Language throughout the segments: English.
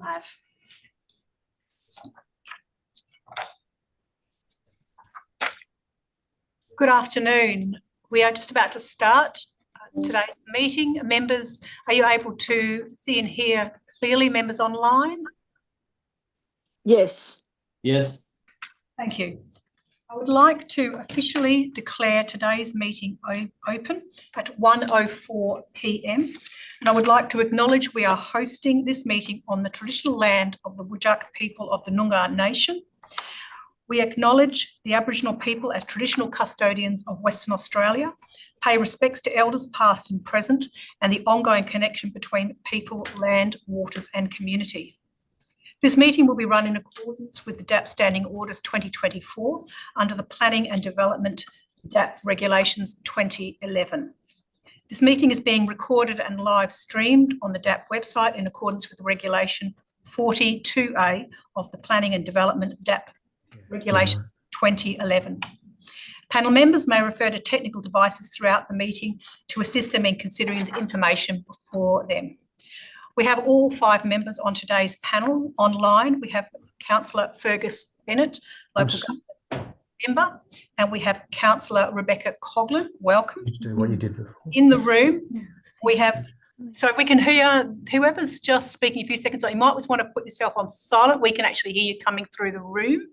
live. Good afternoon. We are just about to start today's meeting. Members, are you able to see and hear clearly, members online? Yes. Yes. Thank you. I would like to officially declare today's meeting open at 1:04 p.m. and I would like to acknowledge we are hosting this meeting on the traditional land of the Whadjuk people of the Noongar Nation. We acknowledge the Aboriginal people as traditional custodians of Western Australia, pay respects to elders past and present, and the ongoing connection between people, land, waters and community. This meeting will be run in accordance with the DAP Standing Orders 2024 under the Planning and Development DAP Regulations 2011. This meeting is being recorded and live streamed on the DAP website in accordance with Regulation 42A of the Planning and Development DAP Regulations 2011. Panel members may refer to technical devices throughout the meeting to assist them in considering the information before them. We have all 5 members on today's panel online. We have Councillor Fergus Bennett, local government member, and we have Councillor Rebecca Coughlin. Welcome. Do what you did before. In the room, we have, so we can hear whoever's just speaking a few seconds ago. You might just want to put yourself on silent. We can actually hear you coming through the room.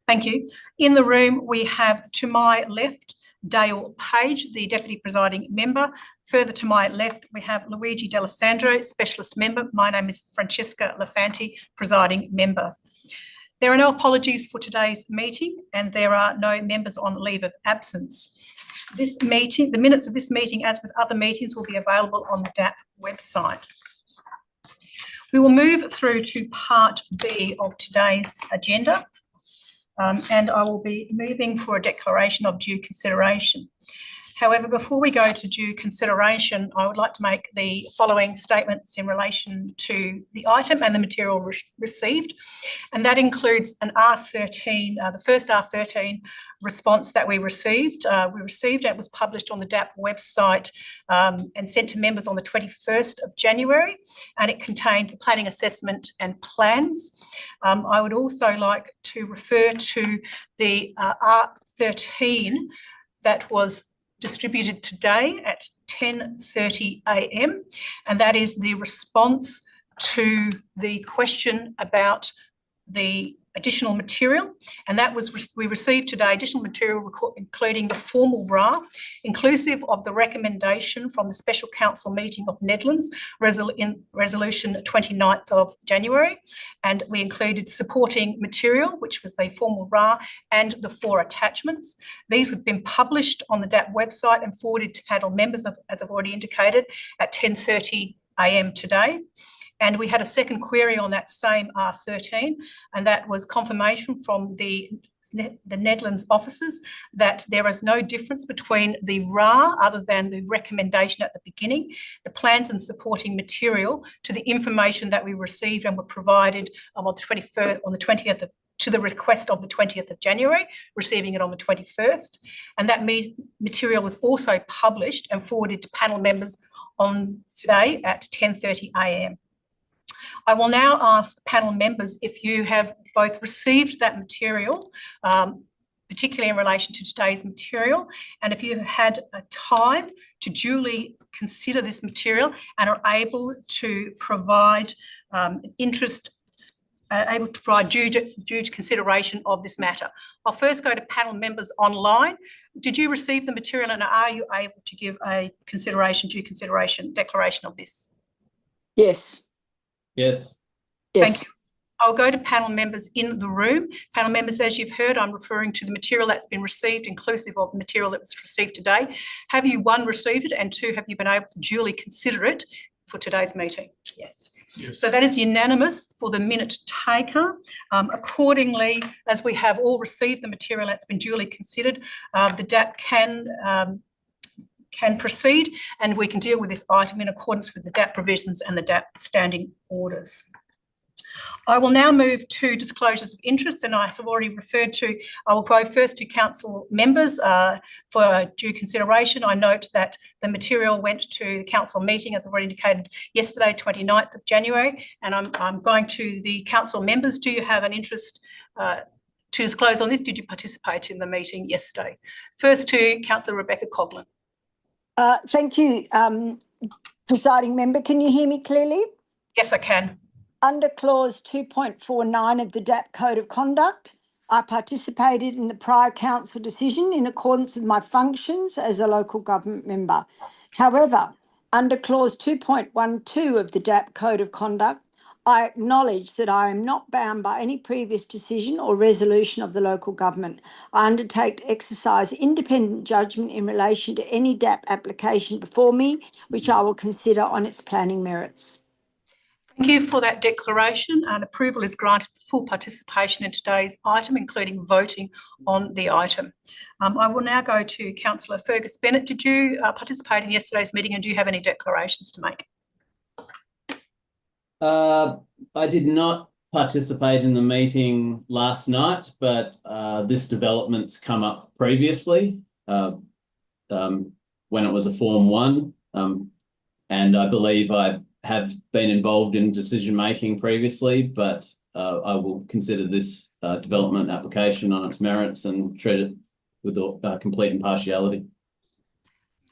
Thank you. In the room, we have to my left, Dale Page, the Deputy Presiding Member. Further to my left, we have Luigi D'Alessandro, Specialist Member. My name is Francesca Lafanti, Presiding Member. There are no apologies for today's meeting and there are no members on leave of absence. This meeting, the minutes of this meeting, as with other meetings, will be available on the DAP website. We will move through to Part B of today's agenda. And I will be moving for a declaration of due consideration. However, before we go to due consideration, I would like to make the following statements in relation to the item and the material received, and that includes an R13, the first R13 response that we received. It was published on the DAP website and sent to members on the 21st of January, and it contained the planning assessment and plans. I would also like to refer to the R13 that was distributed today at 10:30 a.m. and that is the response to the question about the additional material, and that was we received today additional material including the formal RA, inclusive of the recommendation from the Special Council meeting of Nedlands in resolution 29th of January, and we included supporting material, which was the formal RA, and the 4 attachments. These have been published on the DAP website and forwarded to panel members, as I've already indicated, at 10:30 a.m. today. And we had a second query on that same R13, and that was confirmation from the Nedlands officers that there is no difference between the RA, other than the recommendation at the beginning, the plans and supporting material, to the information that we received and were provided on the 20th to the request of the 20th of January, receiving it on the 21st. And that material was also published and forwarded to panel members on today at 10:30 a.m. I will now ask panel members if you have both received that material, particularly in relation to today's material, and if you have had a time to duly consider this material and are able to provide due consideration of this matter. I'll first go to panel members online. Did you receive the material and are you able to give a due consideration declaration of this? Yes. Yes. Thank you. I'll go to panel members in the room. Panel members, as you've heard, I'm referring to the material that's been received, inclusive of the material that was received today. Have you, 1, received it, and 2, have you been able to duly consider it for today's meeting? Yes. Yes. So that is unanimous for the minute taker. Accordingly, as we have all received the material that's been duly considered, the DAP can proceed and we can deal with this item in accordance with the DAP provisions and the DAP standing orders. I will now move to disclosures of interest, and I have already referred to, I will go first to council members for due consideration. I note that the material went to the council meeting, as I've already indicated, yesterday, 29th of January, and I'm going to the council members. Do you have an interest to disclose on this? Did you participate in the meeting yesterday? First to Councillor Rebecca Coghlan. Thank you, presiding member. Can you hear me clearly? Yes, I can. Under clause 2.49 of the DAP Code of Conduct, I participated in the prior council decision in accordance with my functions as a local government member. However, under clause 2.12 of the DAP Code of Conduct, I acknowledge that I am not bound by any previous decision or resolution of the local government. I undertake to exercise independent judgment in relation to any DAP application before me, which I will consider on its planning merits. Thank you for that declaration, and approval is granted for full participation in today's item, including voting on the item. I will now go to Councillor Fergus Bennett. Did you participate in yesterday's meeting, and do you have any declarations to make? I did not participate in the meeting last night, but this development's come up previously when it was a Form 1, and I believe I have been involved in decision making previously, but I will consider this development application on its merits and treat it with complete impartiality.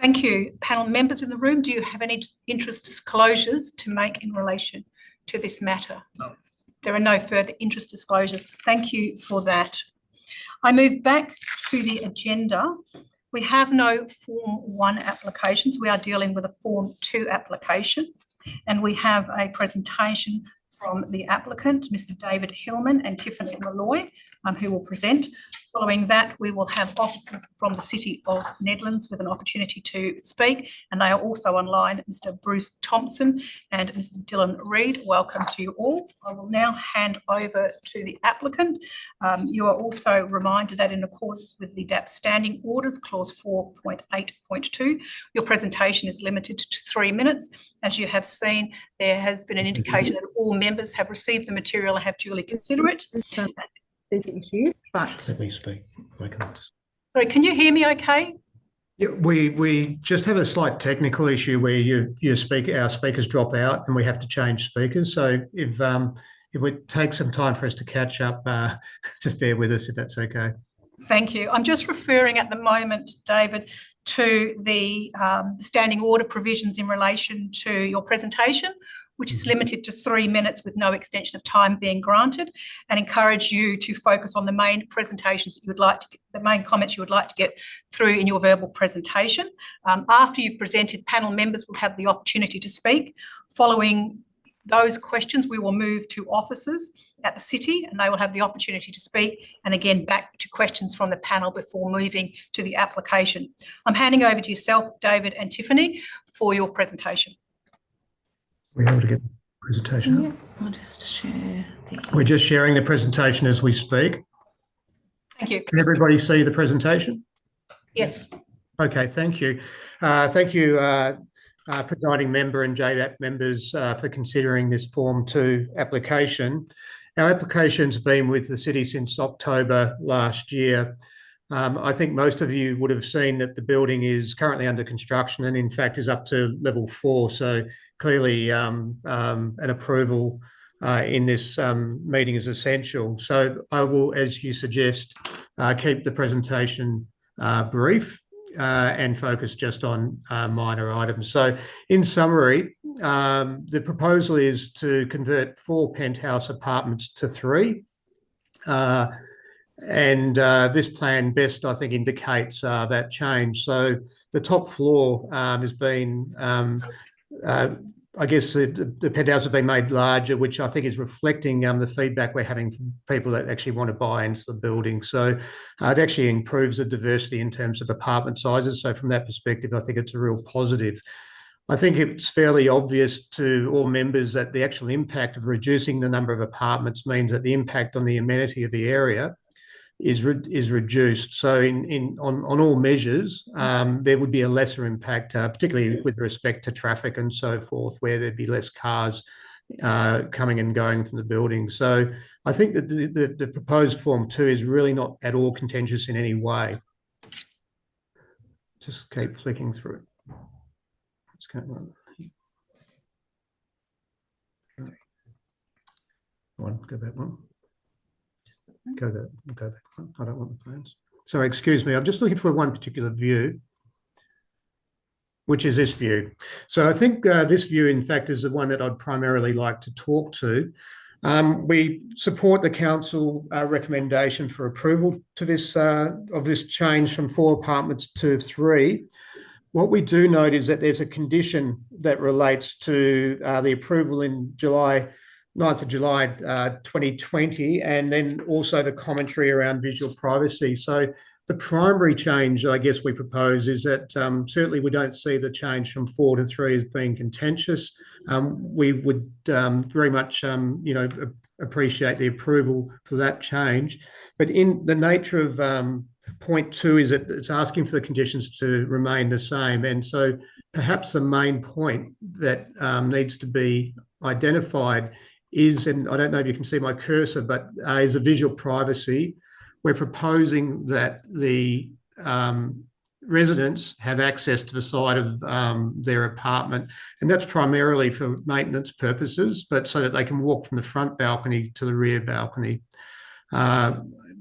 Thank you. Panel members in the room, do you have any interest disclosures to make in relation to this matter? No. There are no further interest disclosures. Thank you for that. I move back to the agenda. We have no Form 1 applications. We are dealing with a Form 2 application. And we have a presentation from the applicant, Mr. David Hillman and Tiffany Malloy, who will present. Following that, we will have officers from the City of Nedlands with an opportunity to speak, and they are also online, Mr. Bruce Thompson and Mr. Dylan Reid. Welcome to you all. I will now hand over to the applicant. You are also reminded that in accordance with the DAP Standing Orders, clause 4.8.2, your presentation is limited to 3 minutes. As you have seen, there has been an indication that all members have received the material and have duly considered it. There's issues, but let me speak. Sorry, can you hear me okay? Yeah, we just have a slight technical issue where our speakers drop out and we have to change speakers. So if it would take some time for us to catch up, just bear with us if that's okay. Thank you. I'm just referring at the moment, David, to the standing order provisions in relation to your presentation, which is limited to 3 minutes with no extension of time being granted, and encourage you to focus on the main presentations that you would like to get, the main comments you would like to get through in your verbal presentation. After you've presented, panel members will have the opportunity to speak. Following those questions, we will move to officers at the City, and they will have the opportunity to speak, and again back to questions from the panel before moving to the application. I'm handing over to yourself, David and Tiffany, for your presentation. We're able to get the presentation up? I'll just share We're just sharing the presentation as we speak. Thank you. Can everybody see the presentation? Yes. Okay, thank you. Thank you, presiding member and JDAP members for considering this Form 2 application. Our application's been with the City since October last year. I think most of you would have seen that the building is currently under construction and in fact is up to level 4. So clearly an approval in this meeting is essential. So I will, as you suggest, keep the presentation brief and focus just on minor items. So in summary, the proposal is to convert 4 penthouse apartments to 3. And this plan best, I think, indicates that change. So the top floor has been, I guess the penthouse has been made larger, which I think is reflecting the feedback we're having from people that actually want to buy into the building. So it actually improves the diversity in terms of apartment sizes. So from that perspective, I think it's a real positive. I think it's fairly obvious to all members that the actual impact of reducing the number of apartments means that the impact on the amenity of the area is reduced. So on all measures, there would be a lesser impact, particularly with respect to traffic and so forth, where there'd be less cars coming and going from the building. So I think that the proposed Form 2 is really not at all contentious in any way. Just keep flicking through. What's going on? Go back one. Go back one. I don't want the plans. Sorry, excuse me. I'm just looking for one particular view, which is this view. So I think this view, in fact, is the one that I'd primarily like to talk to. We support the council recommendation for approval to this of this change from 4 apartments to 3. What we do note is that there's a condition that relates to the approval in 9th of July 2020, and then also the commentary around visual privacy. So the primary change, I guess, we propose is that certainly we don't see the change from 4 to 3 as being contentious. We would very much, appreciate the approval for that change. But in the nature of point 2 is that it's asking for the conditions to remain the same. And so perhaps the main point that needs to be identified is, and I don't know if you can see my cursor, but is a visual privacy. We're proposing that the residents have access to the side of their apartment, and that's primarily for maintenance purposes, but so that they can walk from the front balcony to the rear balcony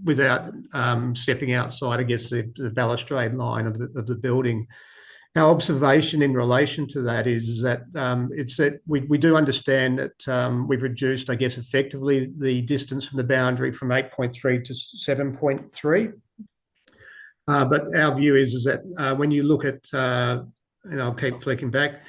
without stepping outside, I guess, the balustrade line of the building. Our observation in relation to that is that it's that we do understand that we've reduced, I guess, effectively the distance from the boundary from 8.3 to 7.3. But our view is that when you look at, and I'll keep flicking back,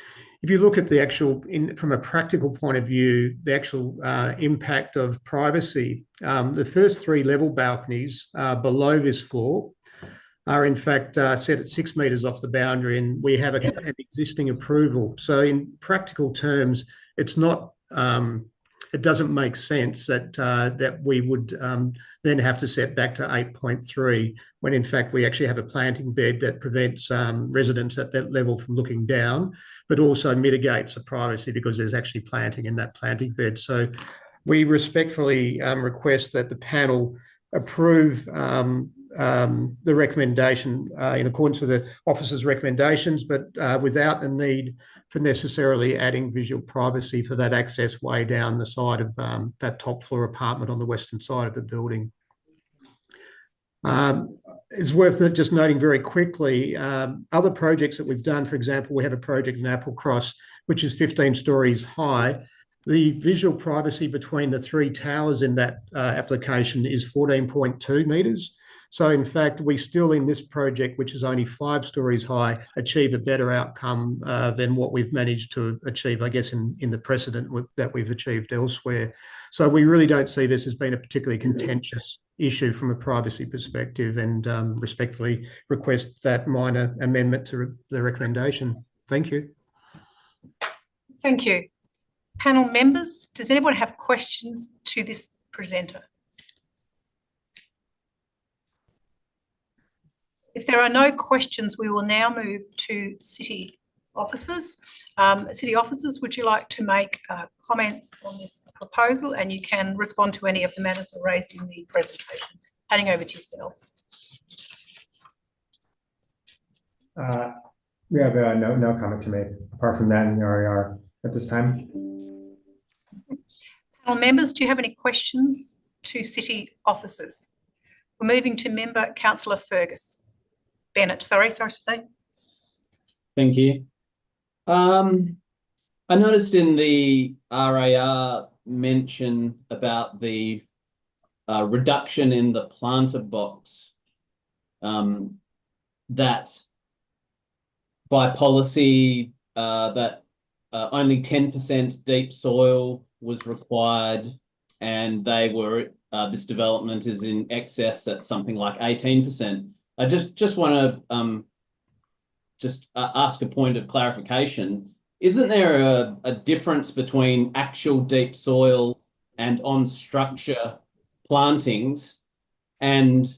if you look at the actual, from a practical point of view, the actual impact of privacy, the first 3 level balconies below this floor are in fact set at 6 metres off the boundary, and we have an existing approval. So in practical terms, it's not, it doesn't make sense that that we would then have to set back to 8.3 when in fact we actually have a planting bed that prevents residents at that level from looking down, but also mitigates the privacy because there's actually planting in that planting bed. So we respectfully request that the panel approve the recommendation in accordance with the officer's recommendations, but without the need for necessarily adding visual privacy for that access way down the side of that top floor apartment on the western side of the building. It's worth just noting very quickly, other projects that we've done, for example, we have a project in Applecross, which is 15 stories high. The visual privacy between the 3 towers in that application is 14.2 metres. So in fact, we still in this project, which is only 5 stories high, achieve a better outcome than what we've managed to achieve, I guess, in the precedent that we've achieved elsewhere. So we really don't see this as being a particularly contentious issue from a privacy perspective, and respectfully request that minor amendment to the recommendation. Thank you. Thank you. Panel members, does anyone have questions to this presenter? If there are no questions, we will now move to city officers. City officers, would you like to make comments on this proposal? And you can respond to any of the matters raised in the presentation. Handing over to yourselves. We have no comment to make apart from that in the RER at this time. Panel members, do you have any questions to city officers? We're moving to member Councillor Bennett, sorry to say. Thank you. I noticed in the RAR mention about the reduction in the planter box, that by policy that only 10% deep soil was required, and they were this development is in excess at something like 18%. I just want to ask a point of clarification. Isn't there a difference between actual deep soil and on structure plantings? And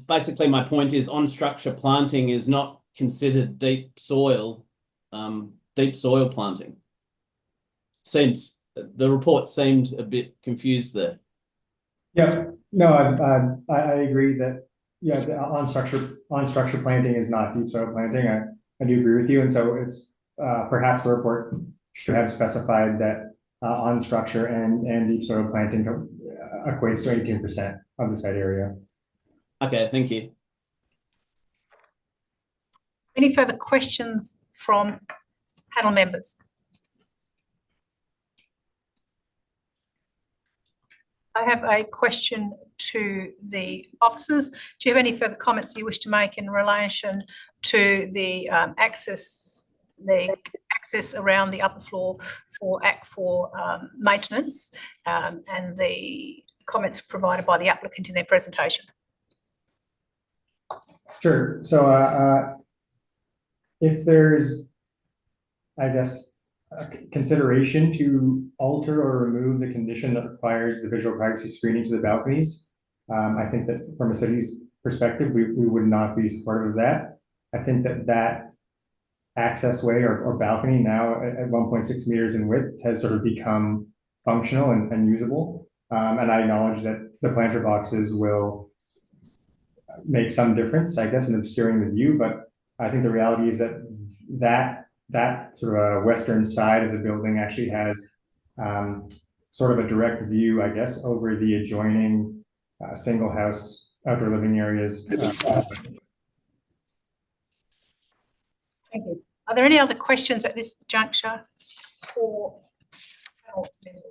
basically my point is on structure planting is not considered deep soil deep soil planting? The report seemed a bit confused there. Yeah, no, I agree that, yeah, the on structure planting is not deep soil planting. I do agree with you, and so it's perhaps the report should have specified that on structure and deep soil planting equates to 18% of the site area. Okay, thank you. Any further questions from panel members? I have a question to the officers. Do you have any further comments you wish to make in relation to the access around the upper floor for maintenance and the comments provided by the applicant in their presentation? Sure. So if there's, I guess, consideration to alter or remove the condition that requires the visual privacy screening to the balconies, I think that from a city's perspective, we would not be supportive of that. I think that access way or balcony now at 1.6 meters in width has sort of become functional and usable. And I acknowledge that the planter boxes will make some difference, I guess, in obscuring the view, but I think the reality is that sort of western side of the building actually has sort of a direct view, I guess, over the adjoining single house outdoor living areas. Thank you. Are there any other questions at this juncture for panel members?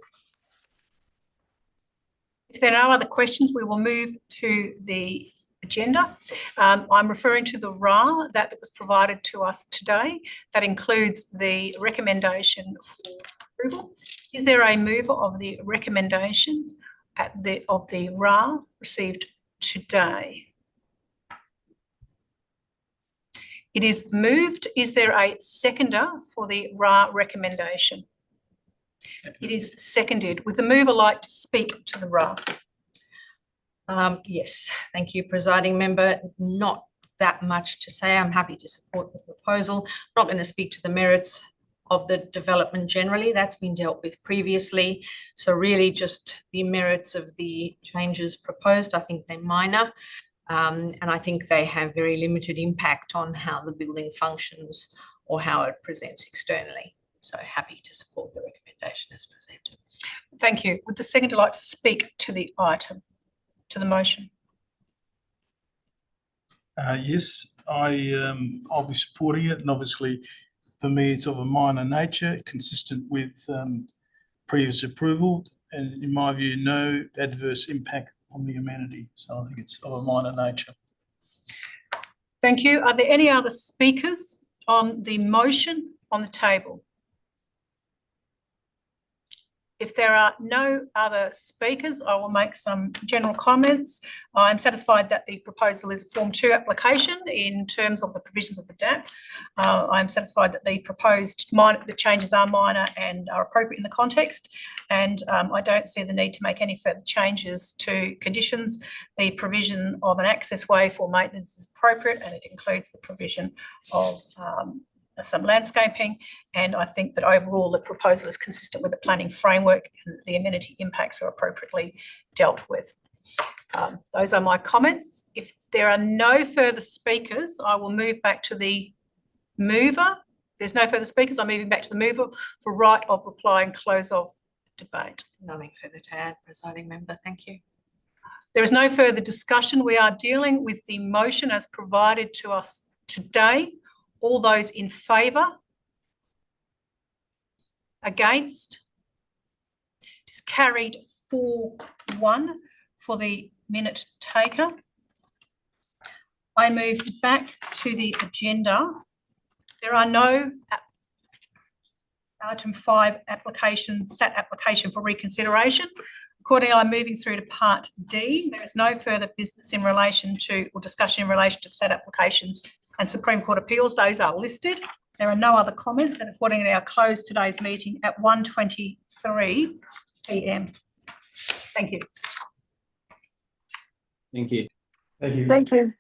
If there are no other questions, we will move to the agenda. I'm referring to the RA that was provided to us today. That includes the recommendation for approval. Is there a mover of the recommendation of the RA received today? It is moved. Is there a seconder for the RA recommendation? It is seconded. Would the mover like to speak to the RA? Yes, thank you, presiding member. Not that much to say. I'm happy to support the proposal. I'm not going to speak to the merits of the development generally. That's been dealt with previously. So really just the merits of the changes proposed. I think they're minor. And I think they have very limited impact on how the building functions or how it presents externally. So happy to support the recommendation as presented. Thank you. Would the seconder like to speak to the item, to the motion? Yes, I'll be supporting it, and obviously for me it's of a minor nature, consistent with previous approval, and in my view no adverse impact on the amenity, so I think it's of a minor nature. Thank you. Are there any other speakers on the motion on the table? If there are no other speakers, I will make some general comments. I'm satisfied that the proposal is a Form 2 application in terms of the provisions of the DAP. I'm satisfied that the proposed the changes are minor and are appropriate in the context, and I don't see the need to make any further changes to conditions. The provision of an access way for maintenance is appropriate, and it includes the provision of some landscaping, and I think that overall the proposal is consistent with the planning framework and the amenity impacts are appropriately dealt with. Those are my comments. If there are no further speakers, I will move back to the mover. There's no further speakers. I'm moving back to the mover for right of reply and close of debate. Nothing further to add, presiding member. Thank you. There is no further discussion. We are dealing with the motion as provided to us today. All those in favour? Against? It is carried 4-1 for the minute taker. I move back to the agenda. There are no item 5 SAT application for reconsideration. Accordingly, I'm moving through to part D. There is no further business in relation to or discussion in relation to SAT applications and Supreme Court appeals. Those are listed. There are no other comments, and accordingly I'll close today's meeting at 1:23 p.m. Thank you. Thank you. Thank you. Thank you.